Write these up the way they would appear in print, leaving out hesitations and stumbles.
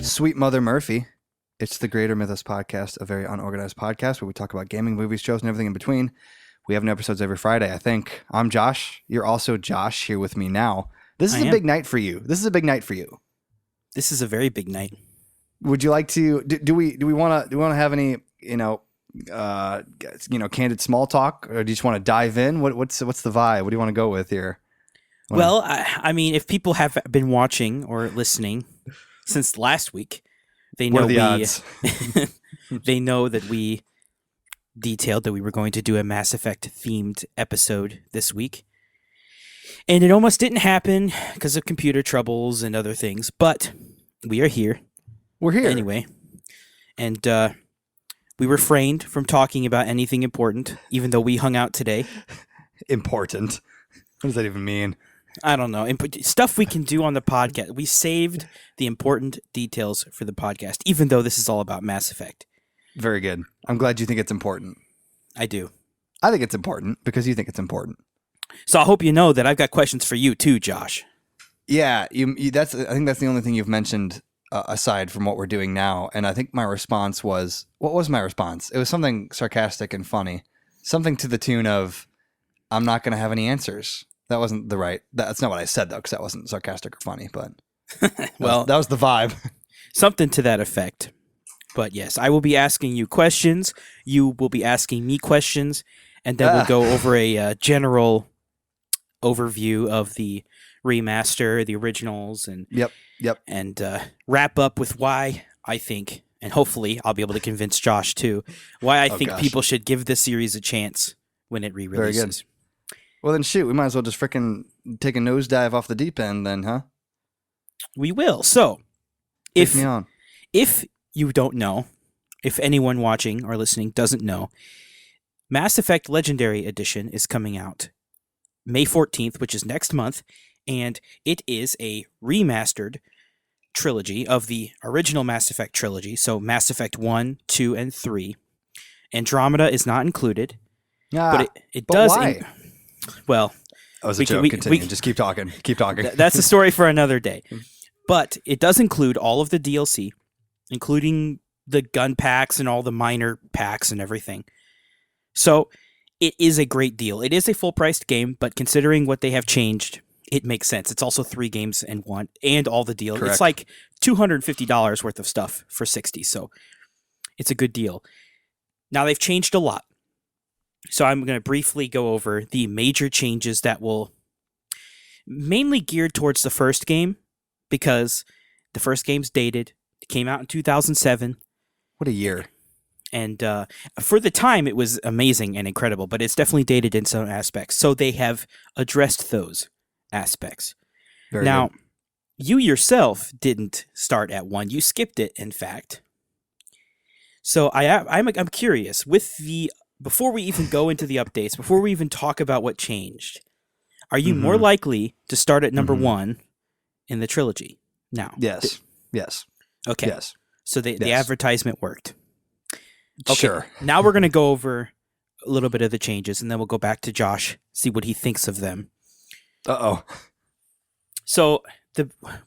Sweet Mother Murphy. It's the Greater Mythos podcast, a very unorganized podcast where we talk about gaming, movies, shows, and everything in between. We have new episodes every Friday, I think. I'm Josh. You're also Josh here with me now. This is a big night for you. This is a big night for you. This is a very big night. Would you like to? Do we want to have any candid small talk, or do you just want to dive in? What's the vibe? What do you want to go with here? Well, I mean, if people have been watching or listening since last week, they know they know that we detailed that we were going to do a Mass Effect themed episode this week. And it almost didn't happen because of computer troubles and other things, but we are here. We're here. Anyway. And we refrained from talking about anything important, even though we hung out today. Important? What does that even mean? I don't know. Stuff we can do on the podcast. We saved the important details for the podcast, even though this is all about Mass Effect. Very good. I'm glad you think it's important. I do. I think it's important because you think it's important. So I hope you know that I've got questions for you too, Josh. Yeah, I think that's the only thing you've mentioned aside from what we're doing now. And I think my response was, what was my response? It was something sarcastic and funny. Something to the tune of, I'm not going to have any answers. That wasn't that's not what I said though, because that wasn't sarcastic or funny, but well, that was the vibe. Something to that effect. But yes, I will be asking you questions. You will be asking me questions, and then we'll go over a general overview of the remaster, the originals, and yep, and wrap up with why I think, and hopefully I'll be able to convince Josh too, why I think people should give this series a chance when it re-releases. Very good. Well, then shoot, we might as well just frickin' take a nosedive off the deep end then, huh? We will. So, Take me on. If you don't know, if anyone watching or listening doesn't know, Mass Effect Legendary Edition is coming out May 14th, which is next month, and it is a remastered trilogy of the original Mass Effect trilogy, so Mass Effect 1, 2, and 3. Andromeda is not included, but it does... Why? Well... That was a joke. Continue. Just keep talking. Keep talking. That's a story for another day. But it does include all of the DLC, including the gun packs and all the minor packs and everything. So it is a great deal. It is a full-priced game, but considering what they have changed, it makes sense. It's also 3 games in one, and all the deal. Correct. It's like $250 worth of stuff for $60, so it's a good deal. Now, they've changed a lot. So I'm going to briefly go over the major changes that will mainly geared towards the first game, because the first game's dated. It came out in 2007. What a year. And for the time, it was amazing and incredible, but it's definitely dated in some aspects. So they have addressed those aspects. Very now, good. You yourself didn't start at 1. You skipped it, in fact. So I'm curious, before we even go into the updates, before we even talk about what changed, are you more likely to start at number 1 in the trilogy now? Yes. Yes. Okay. Yes. So the advertisement worked. Okay. Sure. Now we're going to go over a little bit of the changes, and then we'll go back to Josh, see what he thinks of them. Uh-oh. So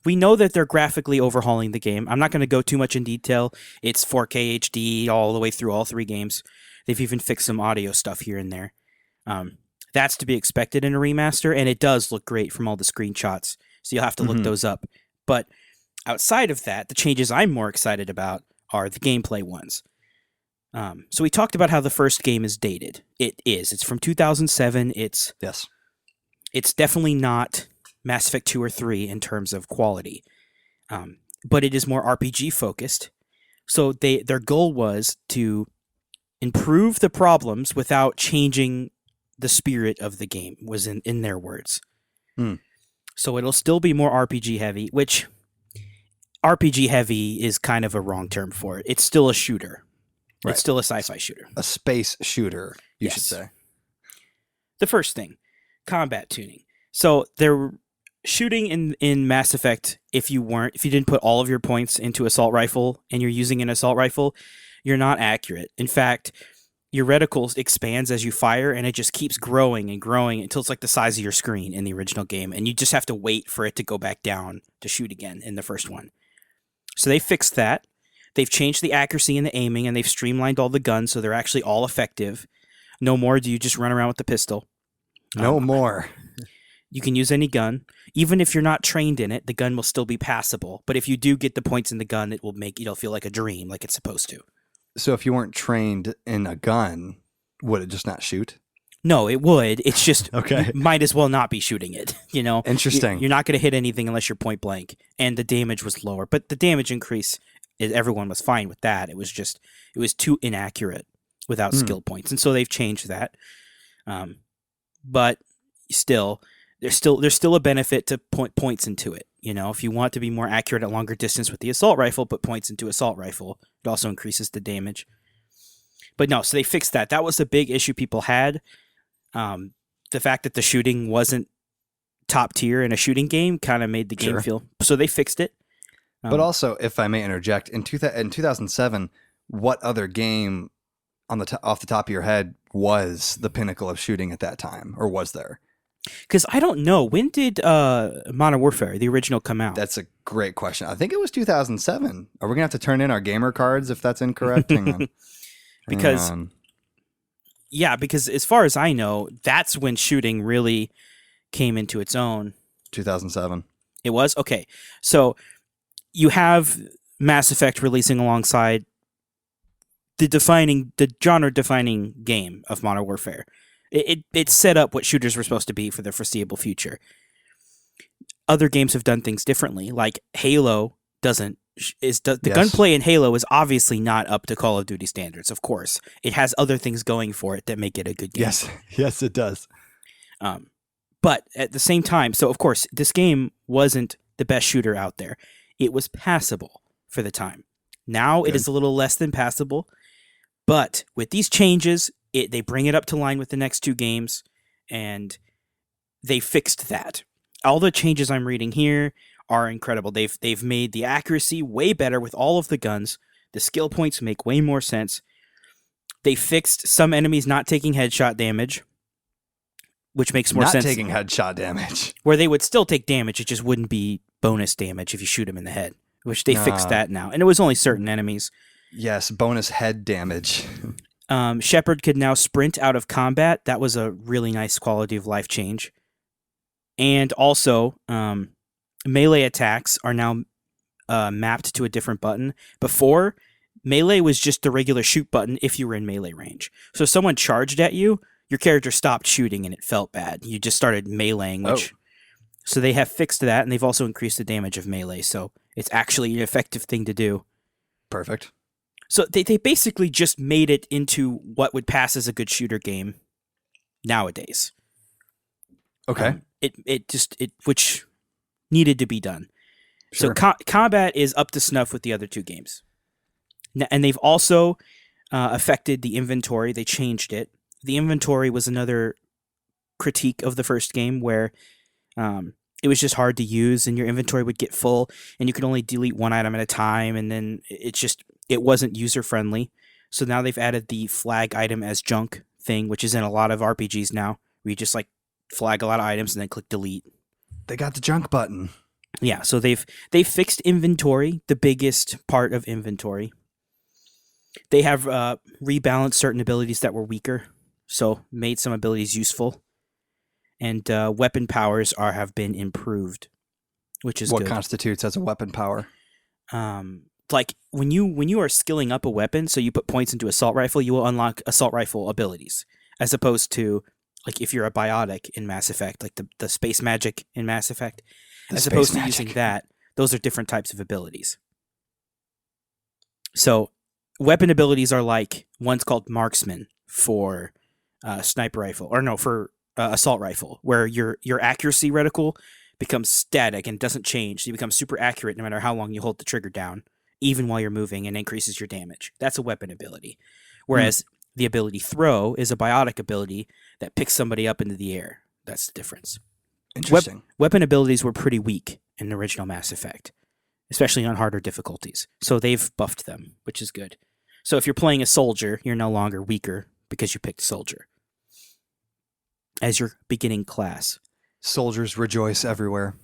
we know that they're graphically overhauling the game. I'm not going to go too much in detail. It's 4K HD all the way through all 3 games. They've even fixed some audio stuff here and there. That's to be expected in a remaster, and it does look great from all the screenshots, so you'll have to look those up. But outside of that, the changes I'm more excited about are the gameplay ones. So we talked about how the first game is dated. It is. It's from 2007. It's definitely not Mass Effect 2 or 3 in terms of quality. But it is more RPG focused. So their goal was to improve the problems without changing the spirit of the game, was in their words. So it'll still be more RPG heavy, which RPG heavy is kind of a wrong term for it. It's still a shooter. Right. It's still a sci-fi shooter. A space shooter, you should say. The first thing, combat tuning. So they're shooting in Mass Effect, if you didn't put all of your points into assault rifle and you're using an assault rifle, you're not accurate. In fact, your reticle expands as you fire, and it just keeps growing and growing until it's like the size of your screen in the original game, and you just have to wait for it to go back down to shoot again in the first one. So they fixed that. They've changed the accuracy and the aiming, and they've streamlined all the guns so they're actually all effective. No more do you just run around with the pistol. No more. You can use any gun. Even if you're not trained in it, the gun will still be passable. But if you do get the points in the gun, it'll feel like a dream, like it's supposed to. So if you weren't trained in a gun, would it just not shoot? No, it would. It's just Okay. you might as well not be shooting it. Interesting. You're not going to hit anything unless you're point blank, and the damage was lower. But the damage increase, everyone was fine with that. It was too inaccurate without skill points, and so they've changed that. But still, there's still a benefit to points into it. If you want to be more accurate at longer distance with the assault rifle, put points into assault rifle. It also increases the damage. But no, so they fixed that. That was a big issue people had. The fact that the shooting wasn't top tier in a shooting game kind of made the game feel. So they fixed it. But also, if I may interject, in 2007, what other game off the top of your head was the pinnacle of shooting at that time, or was there? Because I don't know. When did Modern Warfare, the original, come out? That's a great question. I think it was 2007. Are we going to have to turn in our gamer cards if that's incorrect? Hang on. Because as far as I know, that's when shooting really came into its own. 2007. It was? Okay. So you have Mass Effect releasing alongside the genre-defining game of Modern Warfare. It set up what shooters were supposed to be for the foreseeable future. Other games have done things differently, like Halo doesn't. The gunplay in Halo is obviously not up to Call of Duty standards, of course. It has other things going for it that make it a good game. Yes, it does. But at the same time, so of course, this game wasn't the best shooter out there. It was passable for the time. Now it is a little less than passable, but with these changes, they bring it up to line with the next two games, and they fixed that. All the changes I'm reading here are incredible. They've made the accuracy way better with all of the guns. The skill points make way more sense. They fixed some enemies not taking headshot damage, which makes more sense. Not taking headshot damage. Where they would still take damage, it just wouldn't be bonus damage if you shoot them in the head, which they fixed that now. And it was only certain enemies. Yes, bonus head damage. Shepard could now sprint out of combat. That was a really nice quality of life change. And also, melee attacks are now mapped to a different button. Before, melee was just the regular shoot button if you were in melee range. So if someone charged at you, your character stopped shooting and it felt bad. You just started meleeing, So they have fixed that, and they've also increased the damage of melee. So it's actually an effective thing to do. Perfect. So they basically just made it into what would pass as a good shooter game nowadays. Okay. Which needed to be done. Sure. So combat is up to snuff with the other two games. And they've also affected the inventory. They changed it. The inventory was another critique of the first game where it was just hard to use, and your inventory would get full, and you could only delete one item at a time, and then it wasn't user-friendly. So now they've added the flag item as junk thing, which is in a lot of RPGs now, where you just flag a lot of items and then click delete. They got the junk button. Yeah, so they've fixed inventory, the biggest part of inventory. They have rebalanced certain abilities that were weaker, so made some abilities useful. And weapon powers have been improved, which is what good. Constitutes as a weapon power? Like when you are skilling up a weapon, so you put points into assault rifle, you will unlock assault rifle abilities, as opposed to like if you're a biotic in Mass Effect, like the space magic in Mass Effect, as opposed to using that, those are different types of abilities. So weapon abilities are like one's called marksman for sniper rifle, or no, for assault rifle, where your accuracy reticle becomes static and doesn't change. So you become super accurate no matter how long you hold the trigger down, even while you're moving, and increases your damage. That's a weapon ability. Whereas the ability throw is a biotic ability that picks somebody up into the air. That's the difference. Interesting. Weapon abilities were pretty weak in the original Mass Effect, especially on harder difficulties. So they've buffed them, which is good. So if you're playing a soldier, you're no longer weaker because you picked soldier as your beginning class. Soldiers rejoice everywhere.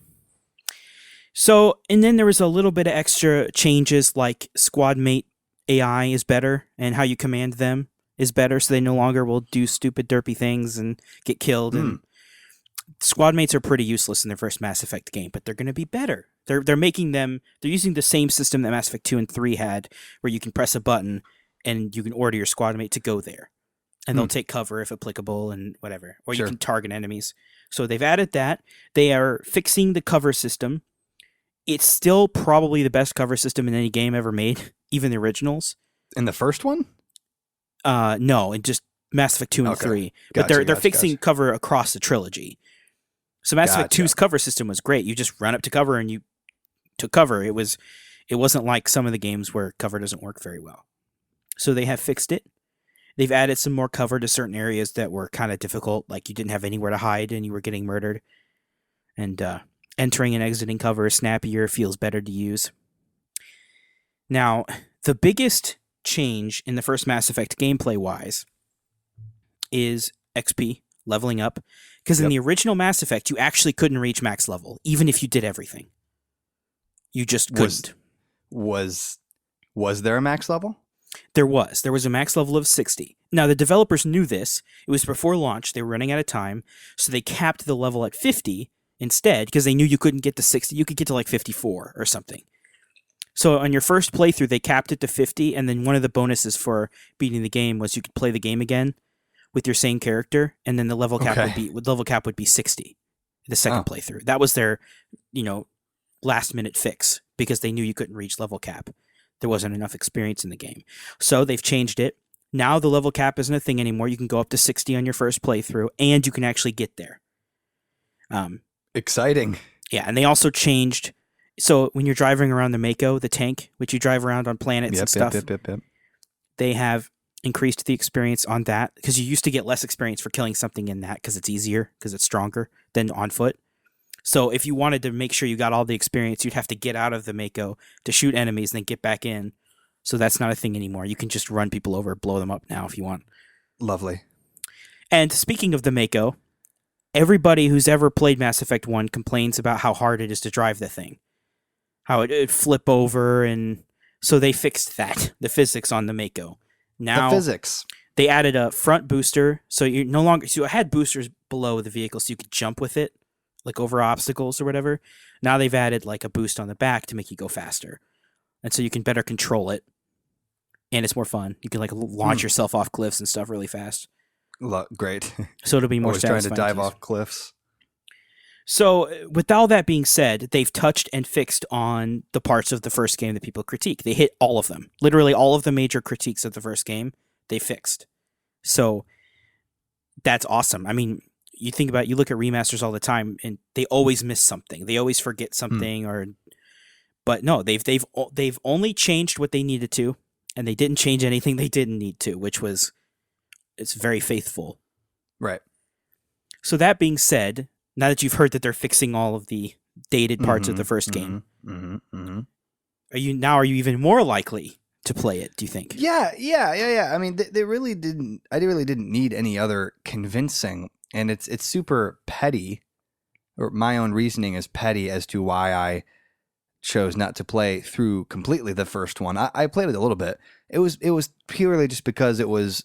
So, and then there was a little bit of extra changes, like squad mate AI is better, and how you command them is better, so they no longer will do stupid, derpy things and get killed. And squad mates are pretty useless in their first Mass Effect game, but they're going to be better. They're making them. They're using the same system that Mass Effect 2 and 3 had, where you can press a button and you can order your squad mate to go there, and they'll take cover if applicable and whatever, or you can target enemies. So they've added that. They are fixing the cover system. It's still probably the best cover system in any game ever made, even the originals. In the first one? No, in just Mass Effect 2 and 3. But they're fixing cover across the trilogy. So Mass Effect 2's cover system was great. You just run up to cover and you took cover. It wasn't like some of the games where cover doesn't work very well. So they have fixed it. They've added some more cover to certain areas that were kind of difficult, like you didn't have anywhere to hide and you were getting murdered. And entering and exiting cover is snappier, feels better to use. Now, the biggest change in the first Mass Effect gameplay-wise is XP, leveling up. Because in the original Mass Effect, you actually couldn't reach max level, even if you did everything. You just couldn't. Was there a max level? There was. There was a max level of 60. Now, the developers knew this. It was before launch. They were running out of time. So they capped the level at 50 instead, because they knew you couldn't get to 60. You could get to like 54 or something. So on your first playthrough, they capped it to 50, and then one of the bonuses for beating the game was you could play the game again with your same character, and then the level cap would be 60 the second playthrough. That was their, last minute fix, because they knew you couldn't reach level cap. There wasn't enough experience in the game. So they've changed it. Now the level cap isn't a thing anymore. You can go up to 60 on your first playthrough, and you can actually get there. Exciting. Yeah, and they also changed. So when you're driving around the Mako, the tank, which you drive around on planets and stuff, they have increased the experience on that, because you used to get less experience for killing something in that because it's easier, because it's stronger than on foot. So if you wanted to make sure you got all the experience, you'd have to get out of the Mako to shoot enemies and then get back in. So that's not a thing anymore. You can just run people over, blow them up now if you want. Lovely. And speaking of the Mako, everybody who's ever played Mass Effect 1 complains about how hard it is to drive the thing. How it'd flip over, and so they fixed that, the physics on the Mako. Now, the physics. They added a front booster, so you no longer... So it had boosters below the vehicle so you could jump with it, like over obstacles or whatever. Now they've added like a boost on the back to make you go faster. And so you can better control it. And it's more fun. You can like launch yourself off cliffs and stuff really fast. Great. So it'll be more satisfying. Trying to dive off cliffs. So with all that being said, they've touched and fixed on the parts of the first game that people critique. They hit all of them. Literally all of the major critiques of the first game, they fixed. So that's awesome. I mean, you look at remasters all the time and they always miss something. They always forget something but no, they've only changed what they needed to, and they didn't change anything they didn't need to, it's very faithful. Right. So that being said, now that you've heard that they're fixing all of the dated parts of the first game, are you even more likely to play it, do you think? Yeah. I mean, they really didn't. I really didn't need any other convincing, and it's super petty, or my own reasoning is petty as to why I chose not to play through completely the first one. I played it a little bit. It was purely just because it was,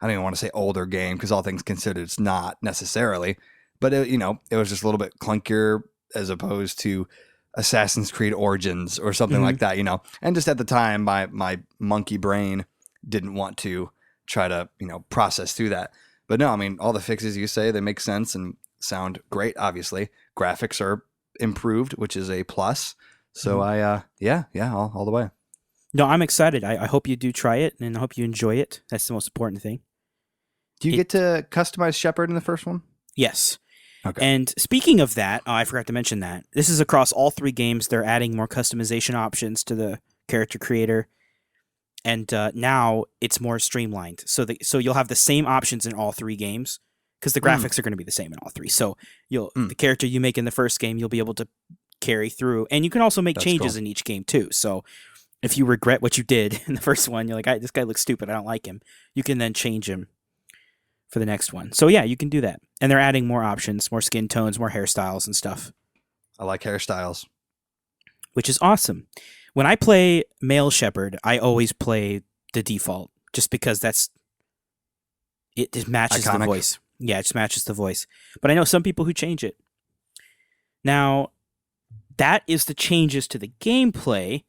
I don't even want to say older game, because all things considered, it's not necessarily, but it was just a little bit clunkier as opposed to Assassin's Creed Origins or something like that, and just at the time, my monkey brain didn't want to try to, process through that. But no, I mean, all the fixes you say, they make sense and sound great. Obviously graphics are improved, which is a plus. So all the way. No, I'm excited. I hope you do try it, and I hope you enjoy it. That's the most important thing. Do you get to customize Shepard in the first one? Yes. Okay. And speaking of that, I forgot to mention that. This is across all three games. They're adding more customization options to the character creator. And now it's more streamlined. So you'll have the same options in all three games, because the graphics are going to be the same in all three. So the character you make in the first game, you'll be able to carry through. And you can also make changes in each game too. So if you regret what you did in the first one, you're like, this guy looks stupid, I don't like him. You can then change him for the next one. So yeah, you can do that. And they're adding more options, more skin tones, more hairstyles and stuff. I like hairstyles. Which is awesome. When I play male Shepard, I always play the default just because it just matches Iconic. the voice. Yeah, it just matches the voice. But I know some people who change it. Now, that is the changes to the gameplay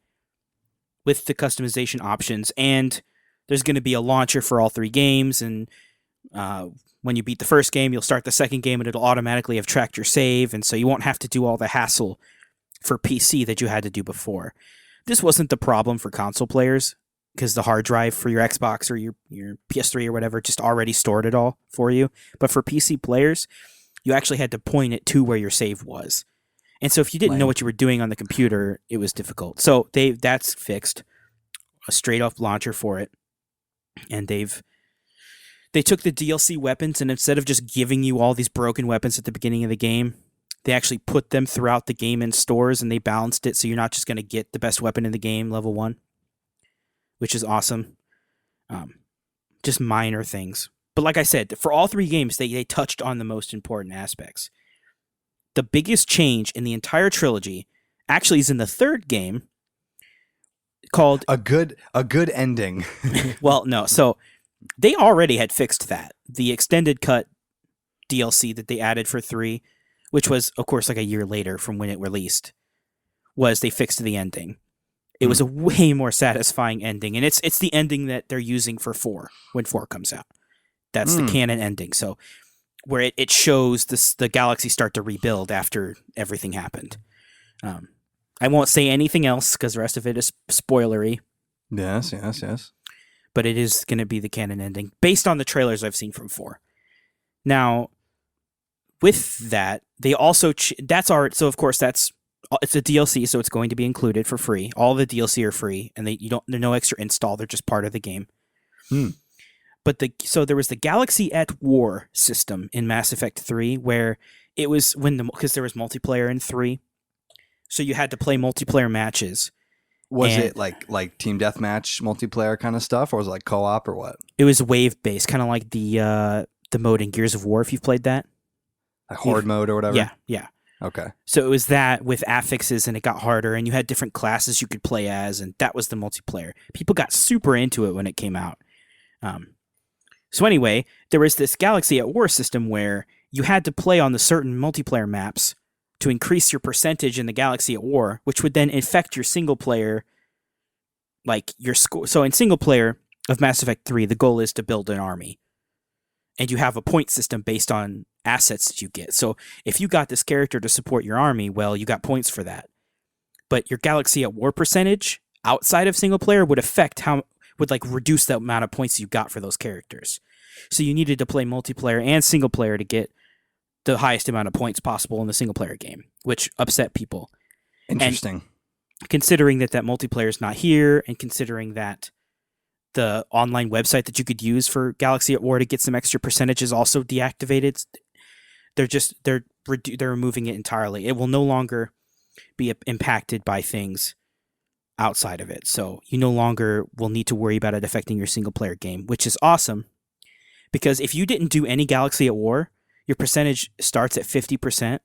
with the customization options, and there's going to be a launcher for all 3 games, and when you beat the first game, you'll start the second game, and it'll automatically have tracked your save, and so you won't have to do all the hassle for PC that you had to do before. This wasn't the problem for console players, because the hard drive for your Xbox or your PS3 or whatever just already stored it all for you. But for PC players, you actually had to point it to where your save was. And so if you didn't know what you were doing on the computer, it was difficult. So that's fixed. A straight up launcher for it. And they took the DLC weapons, and instead of just giving you all these broken weapons at the beginning of the game, they actually put them throughout the game in stores, and they balanced it so you're not just going to get the best weapon in the game, level 1, which is awesome. Just minor things. But like I said, for all 3 games, they touched on the most important aspects. The biggest change in the entire trilogy actually is in the 3rd game, called a good ending. Well, no. So they already had fixed that. The extended cut DLC that they added for 3, which was, of course, like a year later from when it released, was they fixed the ending. It was a way more satisfying ending, and it's the ending that they're using for 4 when 4 comes out. That's the canon ending. So where it shows the galaxy start to rebuild after everything happened. I won't say anything else because the rest of it is spoilery. Yes. But it is going to be the canon ending based on the trailers I've seen from 4. Now, with that, they also so of course it's a DLC, so it's going to be included for free. All the DLC are free, and they're no extra install; they're just part of the game. But so there was the Galaxy at War system in Mass Effect 3, where it was because there was multiplayer in 3, so you had to play multiplayer matches. Was it like team deathmatch multiplayer kind of stuff, or was it like co-op or what? It was wave based, kind of like the mode in Gears of War. If you've played that, like horde mode or whatever. Yeah. Okay. So it was that with affixes, and it got harder, and you had different classes you could play as, and that was the multiplayer. People got super into it when it came out. So anyway, there was this Galaxy at War system where you had to play on the certain multiplayer maps to increase your percentage in the Galaxy at War, which would then affect your single player, like your score. So in single player of Mass Effect 3, the goal is to build an army. And you have a point system based on assets that you get. So if you got this character to support your army, well, you got points for that. But your Galaxy at War percentage outside of single player would reduce the amount of points you got for those characters. So you needed to play multiplayer and single player to get the highest amount of points possible in the single player game, which upset people. Interesting. And considering that multiplayer is not here, and considering that the online website that you could use for Galaxy at War to get some extra percentages also deactivated, they're removing it entirely. It will no longer be impacted by things outside of it. So you no longer will need to worry about it affecting your single player game, which is awesome. Because if you didn't do any Galaxy at War, your percentage starts at 50%,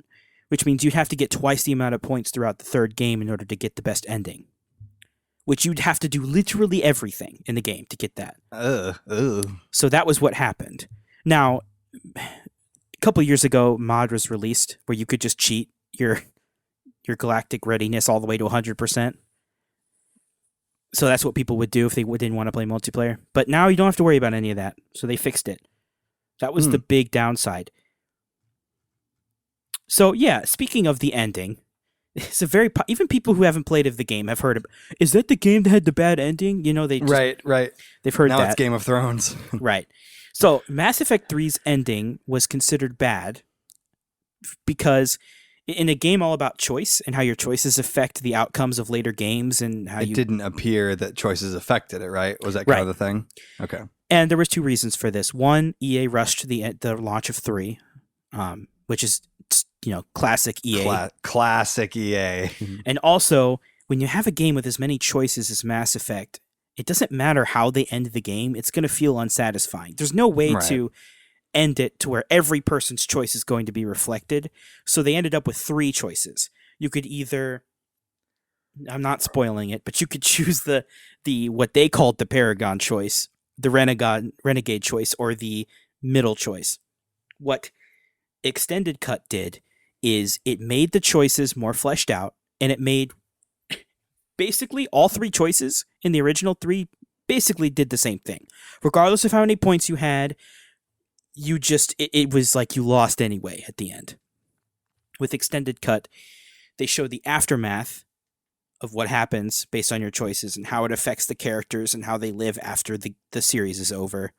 which means you'd have to get twice the amount of points throughout the 3rd game in order to get the best ending. Which you'd have to do literally everything in the game to get that. So that was what happened. Now, a couple years ago, mod was released where you could just cheat your galactic readiness all the way to 100%. So that's what people would do if they didn't want to play multiplayer. But now you don't have to worry about any of that. So they fixed it. That was the big downside. So yeah, speaking of the ending, it's a even people who haven't played the game have heard of. Is that the game that had the bad ending? You know, right. They've heard now that. It's Game of Thrones. Right. So Mass Effect 3's ending was considered bad because in a game all about choice and how your choices affect the outcomes of later games and how it didn't appear that choices affected it, right? Was that kind of the thing? Okay. And there was 2 reasons for this. One, EA rushed the launch of 3, which is classic EA. Classic EA. And also, when you have a game with as many choices as Mass Effect, it doesn't matter how they end the game, it's going to feel unsatisfying. There's no way Right. to end it to where every person's choice is going to be reflected. So they ended up with 3 choices. You could either, I'm not spoiling it, but you could choose the what they called the Paragon choice, the Renegade choice, or the middle choice. What Extended Cut did is it made the choices more fleshed out, and it made basically all 3 choices in the original 3 basically did the same thing. Regardless of how many points you had, you just, it was like you lost anyway at the end. With Extended Cut, they show the aftermath of what happens based on your choices and how it affects the characters and how they live after the series is over.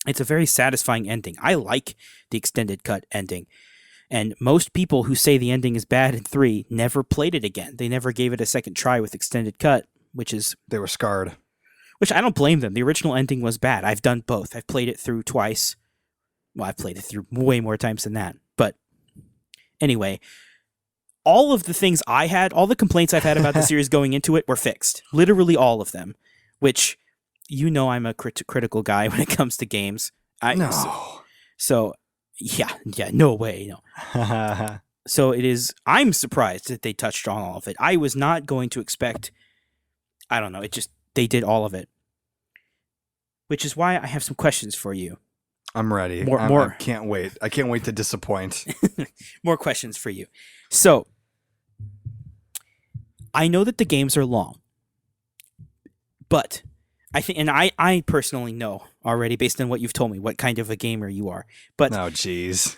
It's a very satisfying ending. I like the Extended Cut ending. And most people who say the ending is bad in 3 never played it again. They never gave it a second try with Extended Cut, which is... They were scarred. Which I don't blame them. The original ending was bad. I've done both. I've played it through twice. Well, I've played it through way more times than that. But anyway, all of the things I had, all the complaints I've had about the series going into it were fixed. Literally all of them. Which, you know, I'm a critical guy when it comes to games. No. So yeah, no way, no. So it is, I'm surprised that they touched on all of it. I was not going to expect, I don't know, they did all of it. Which is why I have some questions for you. I'm ready. More. I can't wait. I can't wait to disappoint. More questions for you. So, I know that the games are long, but I think, and I personally know already based on what you've told me, what kind of a gamer you are. But oh, jeez.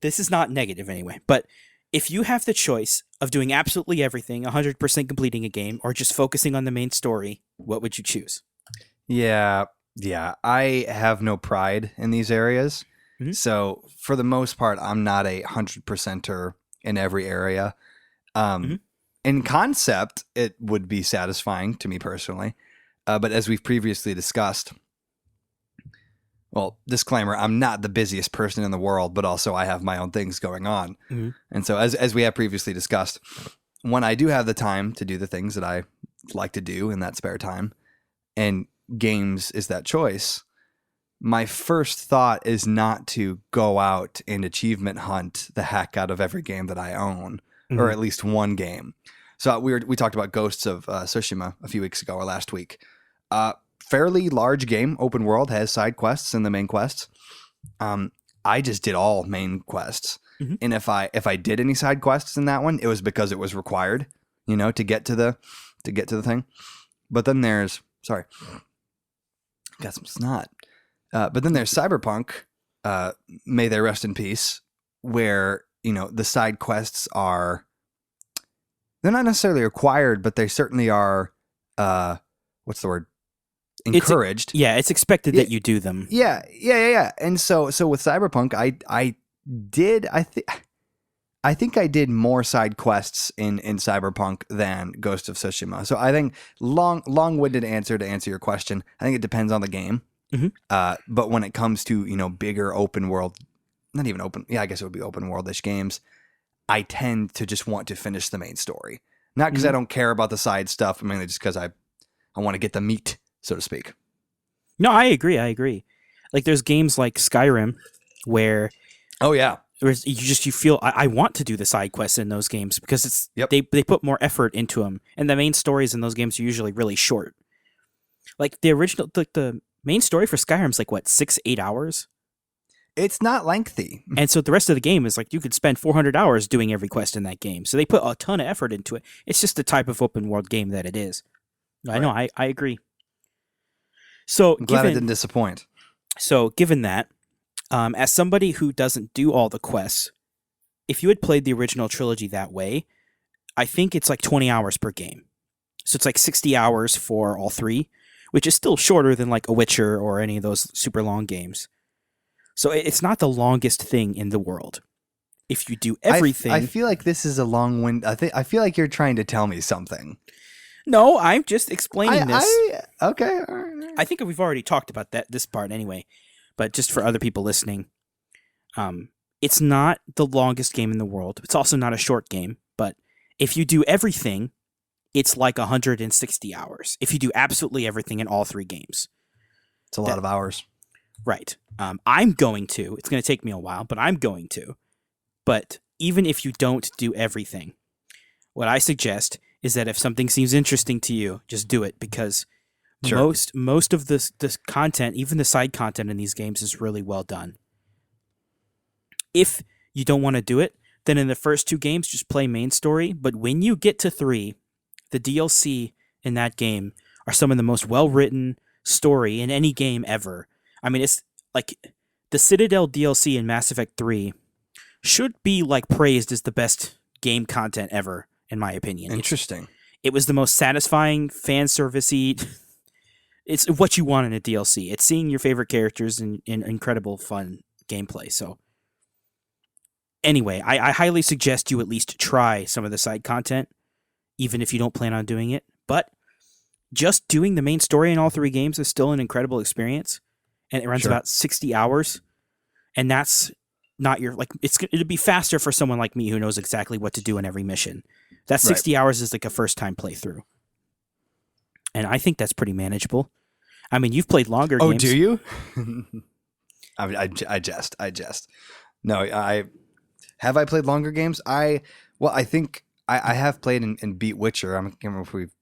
This is not negative anyway. But if you have the choice of doing absolutely everything, 100% completing a game, or just focusing on the main story, what would you choose? Yeah. I have no pride in these areas. Mm-hmm. So for the most part, I'm not a 100%er in every area. In concept, it would be satisfying to me personally. But as we've previously discussed, well, disclaimer, I'm not the busiest person in the world, but also I have my own things going on. Mm-hmm. And so as we have previously discussed, when I do have the time to do the things that I like to do in that spare time, and games is that choice, my first thought is not to go out and achievement hunt the heck out of every game that I own, or at least one game. So we talked about Ghosts of Tsushima a few weeks ago or last week. Fairly large game, open world, has side quests and the main quests. I just did all main quests, and if I did any side quests in that one, it was because it was required, to get to the thing. But then there's got some snot. But then there's Cyberpunk, may they rest in peace, where, the side quests they're not necessarily required, but they certainly are, what's the word? Encouraged. It's expected that you do them. Yeah. And so with Cyberpunk, I think I did more side quests in Cyberpunk than Ghost of Tsushima. So I think long-winded answer to answer your question. I think it depends on the game. But when it comes to, bigger open world, not even open. Yeah, I guess it would be open world-ish games. I tend to just want to finish the main story. Not because I don't care about the side stuff, mainly just because I want to get the meat, so to speak. No, I agree. Like there's games like Skyrim where you feel I want to do the side quests in those games because they put more effort into them, and the main stories in those games are usually really short. Like the original, the main story for Skyrim's like what, 6-8 hours? It's not lengthy. And so the rest of the game is like you could spend 400 hours doing every quest in that game. So they put a ton of effort into it. It's just the type of open world game that it is. Right. I know, I agree. So I'm glad I didn't disappoint. So given that, as somebody who doesn't do all the quests, if you had played the original trilogy that way, I think it's like 20 hours per game. So it's like 60 hours for all 3, which is still shorter than like a Witcher or any of those super long games. So it's not the longest thing in the world. If you do everything... I feel like this is a long wind. I feel like you're trying to tell me something. No, I'm just explaining this. Okay. All right. I think we've already talked about this part anyway. But just for other people listening, it's not the longest game in the world. It's also not a short game. But if you do everything it's like 160 hours if you do absolutely everything in all 3 games. It's a lot of hours. Right. I'm going to. It's going to take me a while, but I'm going to. But even if you don't do everything, what I suggest is that if something seems interesting to you, just do it, because Sure. most of this content, even the side content in these games, is really well done. If you don't want to do it, then in the first 2 games, just play main story. But when you get to 3, the DLC in that game are some of the most well-written story in any game ever. I mean, it's like the Citadel DLC in Mass Effect 3 should be like praised as the best game content ever, in my opinion. Interesting. It was the most satisfying, fan servicey. It's what you want in a DLC. It's seeing your favorite characters in incredible fun gameplay. So anyway, I highly suggest you at least try some of the side content, even if you don't plan on doing it. But just doing the main story in all 3 games is still an incredible experience, and it runs about 60 hours, and that's not your it'd be faster for someone like me who knows exactly what to do in every mission. That 60 hours is like a first time playthrough, and I think that's pretty manageable. I mean, you've played longer games. Oh, do you? I jest. No, I played longer games. I think I have played and beat Witcher. I can't remember if we've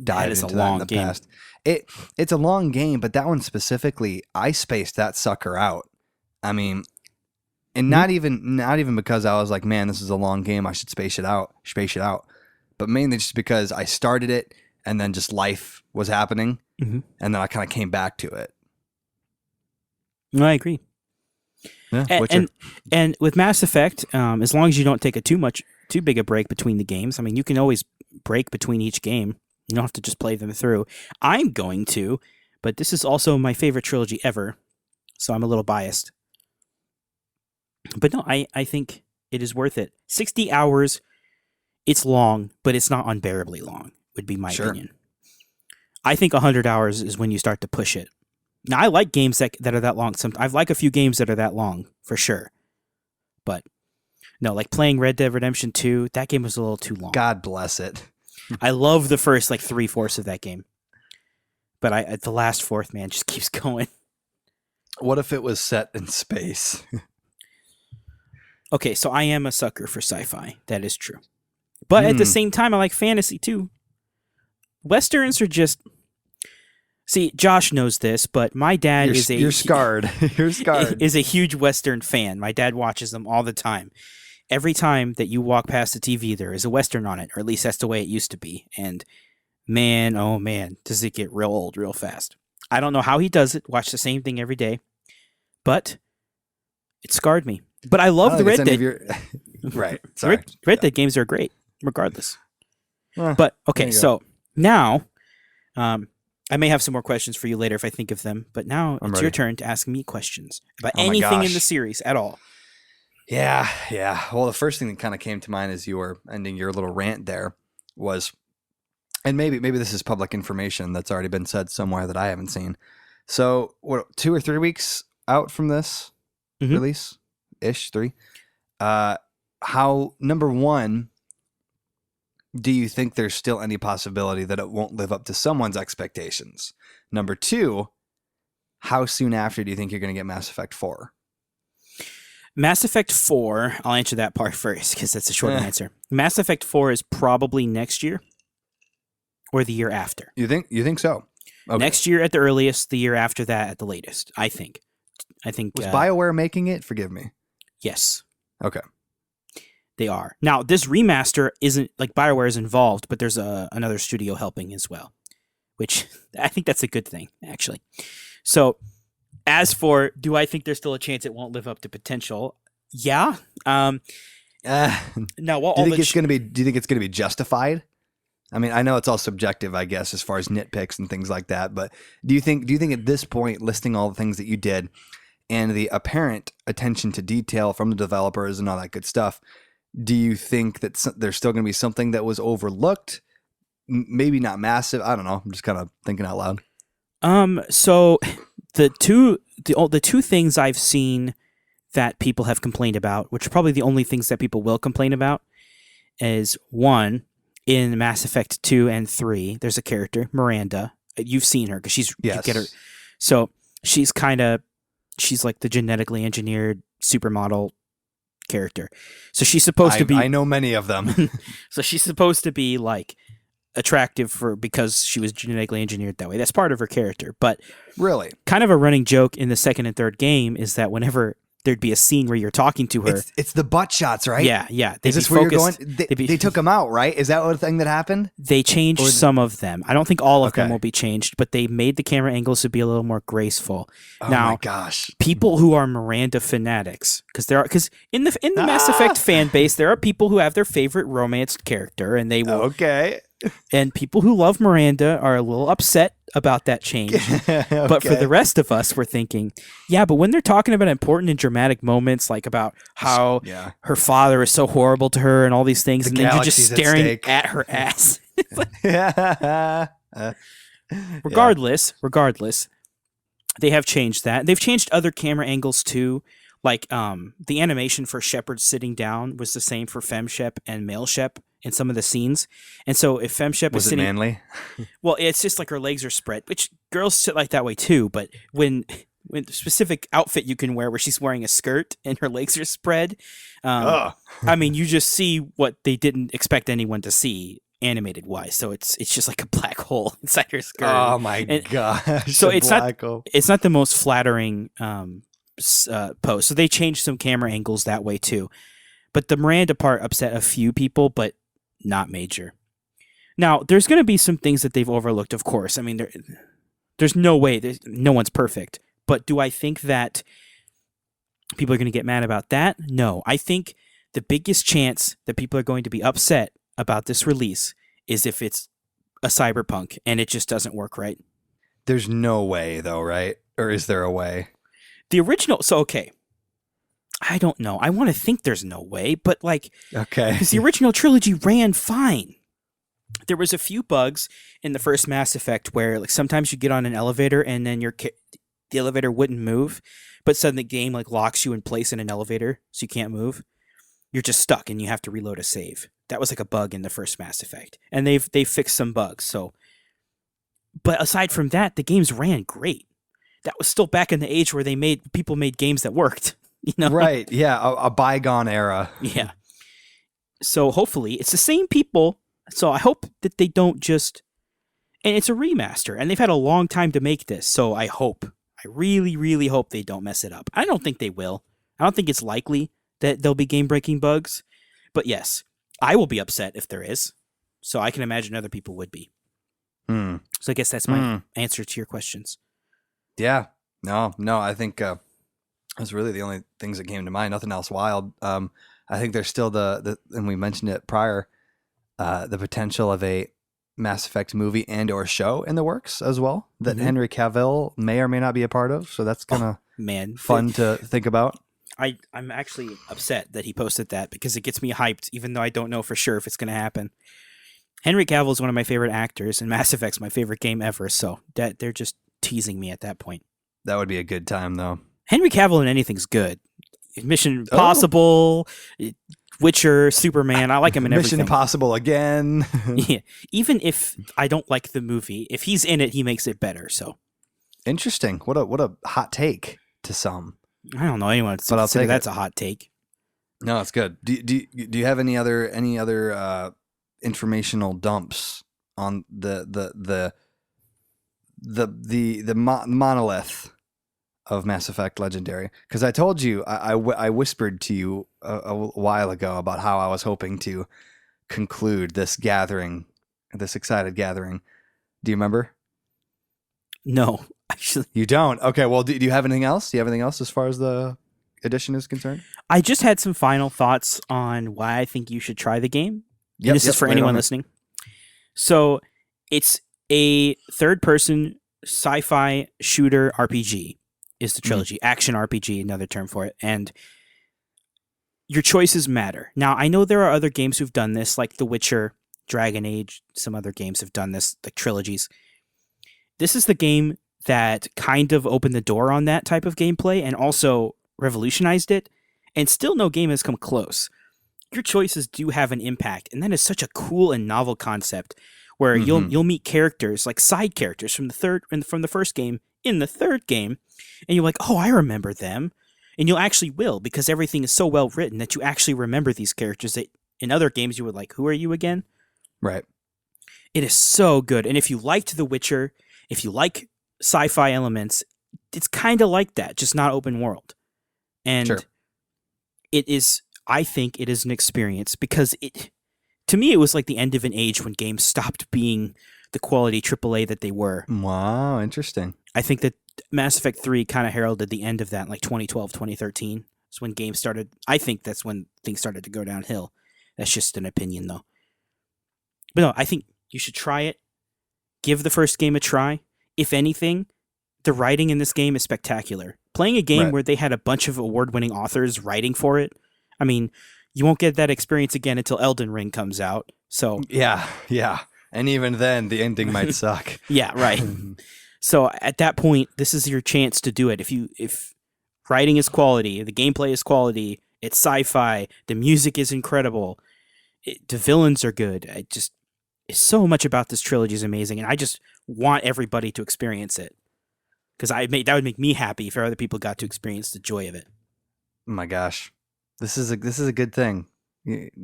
dived into that in the past. It's a long game, but that one specifically, I spaced that sucker out. I mean, and not even because I was like, man, this is a long game, I should space it out. But mainly just because I started it and then just life was happening, and then I kind of came back to it. I agree. Yeah, and with Mass Effect, as long as you don't take too big a break between the games, I mean, you can always break between each game. You don't have to just play them through. I'm going to, but this is also my favorite trilogy ever, so I'm a little biased. But no, I think it is worth it. 60 hours, it's long, but it's not unbearably long, would be my opinion. I think 100 hours is when you start to push it. Now, I like games that are that long. I like a few games that are that long, for sure. But, no, like playing Red Dead Redemption 2, that game was a little too long. God bless it. I love the first, 3/4 of that game. But the last fourth, man, just keeps going. What if it was set in space? Okay, so I am a sucker for sci-fi. That is true. But at the same time, I like fantasy, too. Westerns are just... See, Josh knows this, but my dad is a... You're scarred. You're scarred. Is a huge Western fan. My dad watches them all the time. Every time that you walk past the TV, there is a Western on it, or at least that's the way it used to be. And man, oh man, does it get real old real fast. I don't know how he does it. Watch the same thing every day. But it scarred me. But I love the Red Dead. Right. Sorry. Red Dead games are great, regardless. But, okay, so now... I may have some more questions for you later if I think of them, but now it's your turn to ask me questions about anything in the series at all. Yeah. Well, the first thing that kind of came to mind as you were ending your little rant there was, and maybe this is public information that's already been said somewhere that I haven't seen. So, 2 or 3 weeks out from this release-ish, 3. How, number one, do you think there's still any possibility that it won't live up to someone's expectations? Number 2, how soon after do you think you're going to get Mass Effect 4? Mass Effect 4, I'll answer that part first because that's a short answer. Mass Effect 4 is probably next year or the year after. You think so? Okay. Next year at the earliest, the year after that at the latest, I think. Was BioWare making it? Forgive me. Yes. Okay. They are. Now, this remaster isn't, like, BioWare is involved, but there's another studio helping as well, which I think that's a good thing, actually. So, as for, do I think there's still a chance it won't live up to potential? Yeah. Now, do you think it's going to be justified? I mean, I know it's all subjective, I guess, as far as nitpicks and things like that, but do you think at this point, listing all the things that you did and the apparent attention to detail from the developers and all that good stuff, do you think that there's still going to be something that was overlooked? Maybe not massive. I don't know. I'm just kind of thinking out loud. So the two things I've seen that people have complained about, which are probably the only things that people will complain about, is one, in Mass Effect 2 and 3, there's a character, Miranda. You've seen her because you get her. So she's like the genetically engineered supermodel character. So she's supposed to be. I know many of them. So she's supposed to be like attractive because she was genetically engineered that way. That's part of her character. But really, kind of a running joke in the second and third game is that whenever there'd be a scene where you're talking to her, it's the butt shots, right? Yeah. Is this where you're going? They took them out, right? Is that the thing that happened? They changed some of them. I don't think all of them will be changed, but they made the camera angles to be a little more graceful. Oh now, my gosh! People who are Miranda fanatics, because in the Mass Effect fan base, there are people who have their favorite romance character, and they will And people who love Miranda are a little upset about that change. But for the rest of us, we're thinking, yeah, but when they're talking about important and dramatic moments, like about how her father is so horrible to her and all these things, and then you're just staring at her ass. Regardless, they have changed that. They've changed other camera angles too. Like the animation for Shepard sitting down was the same for FemShep and Male Shep in some of the scenes. And so if FemShep is sitting... manly? Well, it's just like her legs are spread, which girls sit like that way too. But when the specific outfit you can wear where she's wearing a skirt and her legs are spread, I mean, you just see what they didn't expect anyone to see animated wise. So it's just like a black hole inside her skirt. Oh my gosh. So it's not the most flattering pose. So they changed some camera angles that way too. But the Miranda part upset a few people, but not major. Now, there's going to be some things that they've overlooked, of course. I mean, there's no way. No one's perfect. But do I think that people are going to get mad about that? No. I think the biggest chance that people are going to be upset about this release is if it's a cyberpunk and it just doesn't work right. There's no way, though, right? Or is there a way? The original... So, okay. I don't know. I want to think there's no way, but like... Okay. Because the original trilogy ran fine. There was a few bugs in the first Mass Effect where like sometimes you get on an elevator and then the elevator wouldn't move, but suddenly the game like locks you in place in an elevator so you can't move. You're just stuck and you have to reload a save. That was like a bug in the first Mass Effect. And they've fixed some bugs, so... But aside from that, the games ran great. That was still back in the age where people made games that worked. You know? Right, yeah, a bygone era. Yeah. So hopefully it's the same people. So I hope that they don't just... And it's a remaster, and they've had a long time to make this, so I really, really hope they don't mess it up. I don't think they will. I don't think it's likely that there'll be game-breaking bugs. But yes, I will be upset if there is. So I can imagine other people would be. So I guess that's my answer to your questions. Yeah. No, I think... That's really the only things that came to mind. Nothing else wild. I think there's still and we mentioned it prior, the potential of a Mass Effect movie and or show in the works as well that Henry Cavill may or may not be a part of. So that's kind of fun to think about. I'm actually upset that he posted that because it gets me hyped, even though I don't know for sure if it's going to happen. Henry Cavill is one of my favorite actors, and Mass Effect's my favorite game ever. So that they're just teasing me at that point. That would be a good time, though. Henry Cavill in anything's good. Mission Impossible, Witcher, Superman. I like him in everything. Mission Impossible again. Yeah. Even if I don't like the movie, if he's in it, he makes it better. So interesting. What a hot take to some. I don't know anyone. But I'll say that's a hot take. No, it's good. Do you have any other informational dumps on the monolith of Mass Effect Legendary? Because I told you, I whispered to you a while ago about how I was hoping to conclude this gathering, this excited gathering. Do you remember? No, actually. You don't? Okay, well, do you have anything else? Do you have anything else as far as the edition is concerned? I just had some final thoughts on why I think you should try the game. And this is for anyone listening. So it's a third-person sci-fi shooter RPG. Is the trilogy. Action RPG, another term for it. And your choices matter. Now, I know there are other games who've done this, like The Witcher, Dragon Age, some other games have done this, like trilogies. This is the game that kind of opened the door on that type of gameplay and also revolutionized it. And still no game has come close. your choices do have an impact, and that is such a cool and novel concept where Mhm. you'll meet characters like side characters from the first game in the third game, and you're like, oh, I remember them, and you'll actually will because everything is so well written that you actually remember these characters that in other games you would like, who are you again? Right. It is so good, and if you liked The Witcher, if you like sci-fi elements, it's kind of like that, just not open world, and Sure. it is. I think it is an experience because to me, it was like the end of an age when games stopped being the quality AAA that they were. Wow, interesting. I think that Mass Effect 3 kind of heralded the end of that in like 2012, 2013. It's when games started. I think that's when things started to go downhill. That's just an opinion, though. But no, I think you should try it. Give the first game a try. If anything, the writing in this game is spectacular. Playing a game Right. where they had a bunch of award-winning authors writing for it, I mean, you won't get that experience again until Elden Ring comes out. So Yeah. And even then, the ending might suck. yeah, right. So at that point, this is your chance to do it. If writing is quality, the gameplay is quality, it's sci-fi, the music is incredible, the villains are good. It's so much about this trilogy is amazing, and I just want everybody to experience it because that would make me happy if other people got to experience the joy of it. Oh my gosh, this is a good thing.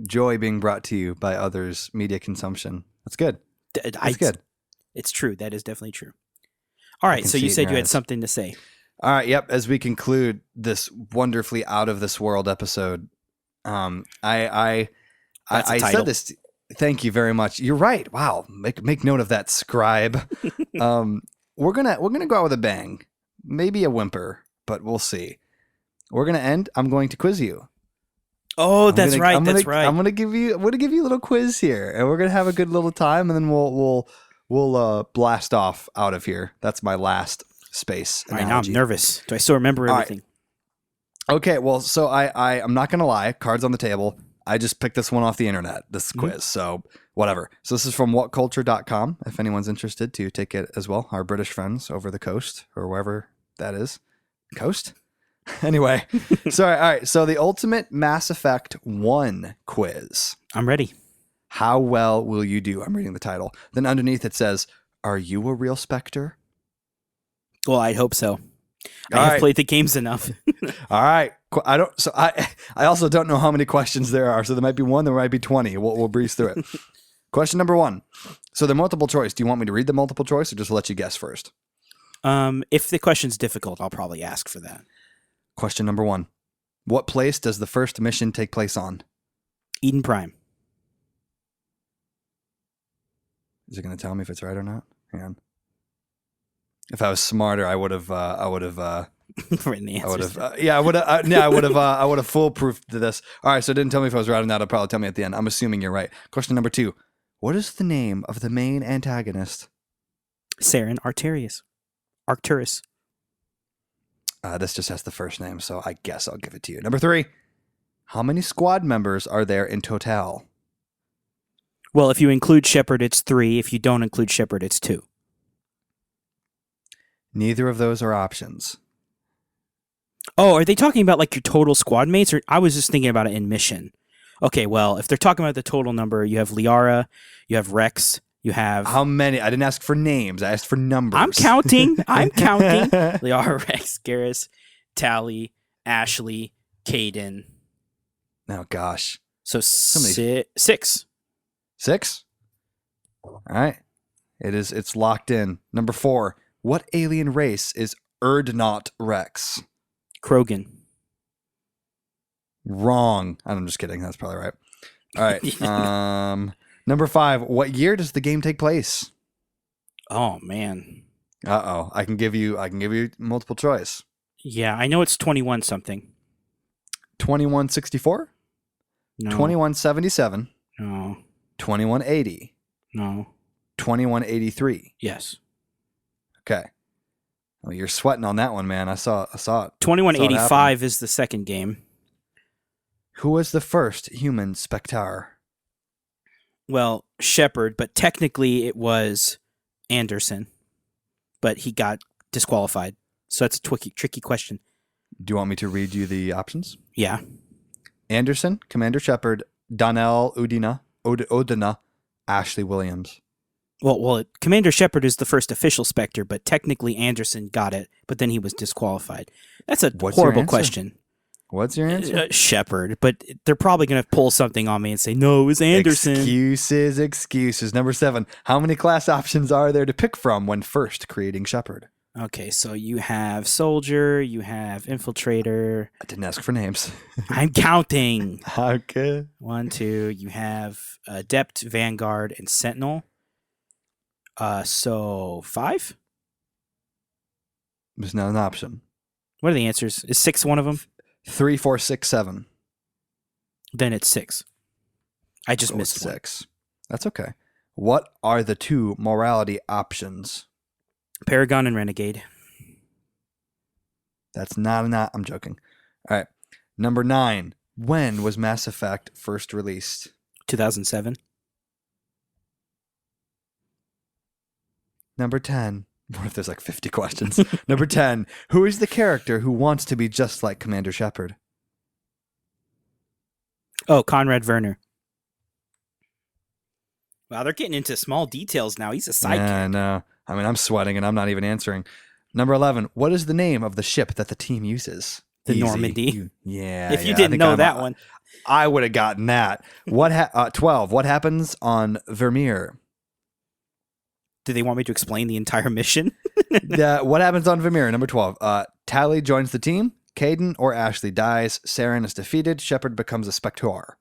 Joy being brought to you by others' media consumption. That's good. That's good. It's true. That is definitely true. All right, can so see you it in said your you had eyes. something to say. All right. Yep. As we conclude this wonderfully out of this world episode, I That's a title. said this. Thank you very much. You're right. Wow. Make note of that, scribe. We're gonna go out with a bang. Maybe a whimper, but we'll see. We're gonna end. I'm going to quiz you. Oh, that's right. I'm That's right. gonna give you a little quiz here, and we're gonna have a good little time, and then we'll blast off out of here. That's my last space All right, now I'm analogy. nervous. Do I still remember All right. everything? Okay, well, so I'm not gonna lie. Cards on the table. I just picked this one off the internet. This Mhm. quiz, so whatever. So this is from whatculture.com. If anyone's interested to take it as well, our British friends over the coast or wherever that is, coast. Anyway, sorry. All right. So the ultimate Mass Effect 1 quiz. I'm ready. How well will you do? I'm reading the title. Then underneath it says, "Are you a real Spektar?" Well, I hope so. I All have right. played the games enough. All right. I don't. So I also don't know how many questions there are. So there might be one. There might be 20. We'll breeze through it. Question number 1. So they're multiple choice. Do you want me to read the multiple choice or just let you guess first? If the question's difficult, I'll probably ask for that. Question number 1. What place does the first mission take place on? Eden Prime. Is it going to tell me if it's right or not? Hang on. If I was smarter, I would have. Written the I would answers. have. Yeah, I would have. Yeah, I would have foolproofed this. All right, so it didn't tell me if I was right or not. It'll probably tell me at the end. I'm assuming you're right. Question number 2. What is the name of the main antagonist? Sarin, Arterius. Arcturus. This just has the first name, so I guess I'll give it to you. Number 3. How many squad members are there in total? Well, if you include Shepard, it's 3. If you don't include Shepard, it's 2. Neither of those are options. Oh, are they talking about like your total squad mates? Or I was just thinking about it in mission. Okay, well, if they're talking about the total number, you have Liara, you have Rex, you have... How many? I didn't ask for names. I asked for numbers. I'm counting. Liara, Rex, Garrus, Tally, Ashley, Caden. Oh, gosh. So many. 6. 6? All right. It's locked in. Number 4. What alien race is Erdnot Rex? Krogan. Wrong. I'm just kidding. That's probably right. All right. Number 5. What year does the game take place? Oh, man. Uh-oh. I can give you multiple choice. Yeah, I know it's 21 something. 2164, No. 2177, No. 2180, No. 2183. Yes. Okay. Well, you're sweating on that one, man. I saw it. 2185 is the second game. Who was the first human Spektar? Well, Shepard, but technically it was Anderson. But he got disqualified. So that's a tricky question. Do you want me to read you the options? Yeah. Anderson, Commander Shepard, Donnell Udina, Ashley Williams. Well, Commander Shepard is the first official Spektar, but technically Anderson got it, but then he was disqualified. That's a horrible question. What's your answer? Shepard, but they're probably going to pull something on me and say, no, it was Anderson. Excuses. Number 7. How many class options are there to pick from when first creating Shepard? Okay, so you have Soldier, you have Infiltrator. I didn't ask for names. I'm counting. Okay. 1, 2, you have Adept, Vanguard, and Sentinel. So 5? There's not an option. What are the answers? Is 6 one of them? 3, 4, 6, 7. Then it's 6. I just missed 6. That's okay. What are the 2 morality options? Paragon and Renegade. That's not I'm joking. All right. Number 9. When was Mass Effect first released? 2007. Number 10. What if there's like 50 questions? Number 10. Who is the character who wants to be just like Commander Shepard? Oh, Conrad Werner. Wow, they're getting into small details now. He's a sidekick. Yeah, no. I mean, I'm sweating and I'm not even answering. Number 11. What is the name of the ship that the team uses? The Easy. Normandy. If you didn't know that one. I would have gotten that. 12. What happens on Vermeer? Do they want me to explain the entire mission? What happens on Vermeer? Number 12. Tally joins the team. Caden or Ashley dies. Sarin is defeated. Shepard becomes a Spektar.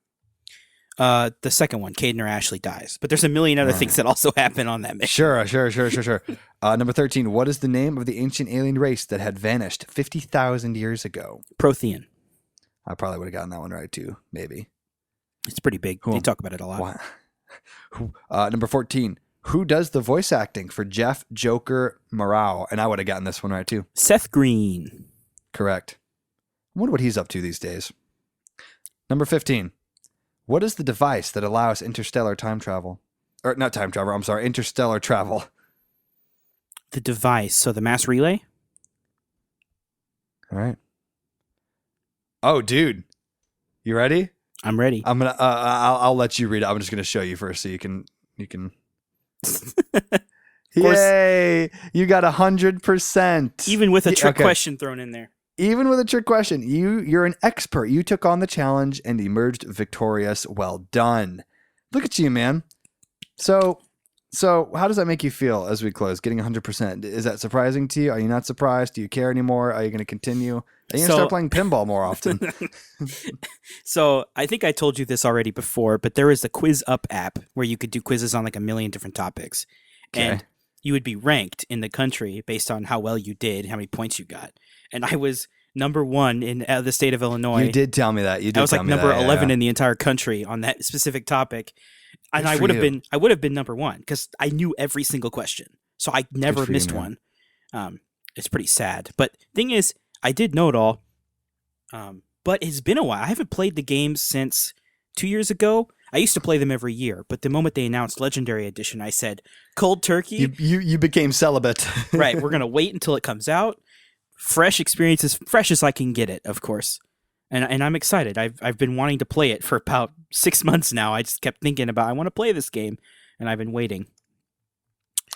The second one, Caden or Ashley dies. But there's a million other things that also happen on that mission. Sure. Number 13. What is the name of the ancient alien race that had vanished 50,000 years ago? Prothean. I probably would have gotten that one right too. Maybe. It's pretty big. They talk about it a lot. Number 14. Who does the voice acting for Jeff Joker Morale? And I would have gotten this one right too. Seth Green. Correct. I wonder what he's up to these days. Number 15. What is the device that allows interstellar time travel? Or not time travel, I'm sorry, interstellar travel. The device. So the mass relay? All right. Oh, dude. You ready? I'm ready. I'm gonna. I'll let you read it. I'm just gonna show you first, so you can. Yay! You got 100%. Even with a trick question thrown in there. Even with a trick question, you're an expert. You took on the challenge and emerged victorious. Well done. Look at you, man. So how does that make you feel as we close? Getting 100%. Is that surprising to you? Are you not surprised? Do you care anymore? Are you going to continue? Are you going to start playing pinball more often? So I think I told you this already before, but there is the Quiz Up app where you could do quizzes on like a million different topics. Okay. And you would be ranked in the country based on how well you did, how many points you got. And I was number 1 in the state of Illinois. You did tell me that. I was like number 11 in the entire country on that specific topic. And I would have been number 1 because I knew every single question. So I never missed one. It's pretty sad. But thing is, I did know it all. But it's been a while. I haven't played the games since 2 years ago. I used to play them every year, but the moment they announced Legendary Edition, I said, cold turkey. You became celibate. Right. We're going to wait until it comes out. Fresh experiences, fresh as I can get it, of course. And I'm excited. I've been wanting to play it for about 6 months now. I just kept thinking about I want to play this game, and I've been waiting.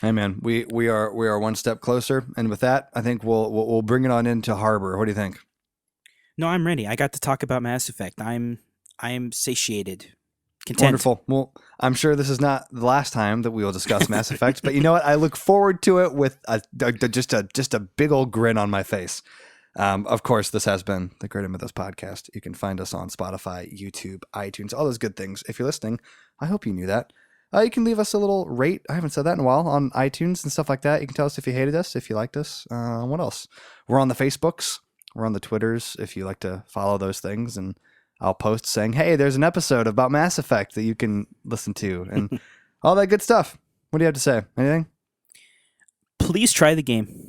Hey man, we are one step closer, and with that, I think we'll bring it on into Harbor. What do you think? No, I'm ready. I got to talk about Mass Effect. I'm satiated. Content. Wonderful. Well, I'm sure this is not the last time that we will discuss Mass Effect, but you know what? I look forward to it with just a big old grin on my face. Of course, this has been the Greater Mythos podcast. You can find us on Spotify, YouTube, iTunes, all those good things. If you're listening, I hope you knew that. You can leave us a little rate. I haven't said that in a while on iTunes and stuff like that. You can tell us if you hated us, if you liked us. What else? We're on the Facebooks. We're on the Twitters if you like to follow those things. And I'll post saying, hey, there's an episode about Mass Effect that you can listen to and all that good stuff. What do you have to say? Anything? Please try the game.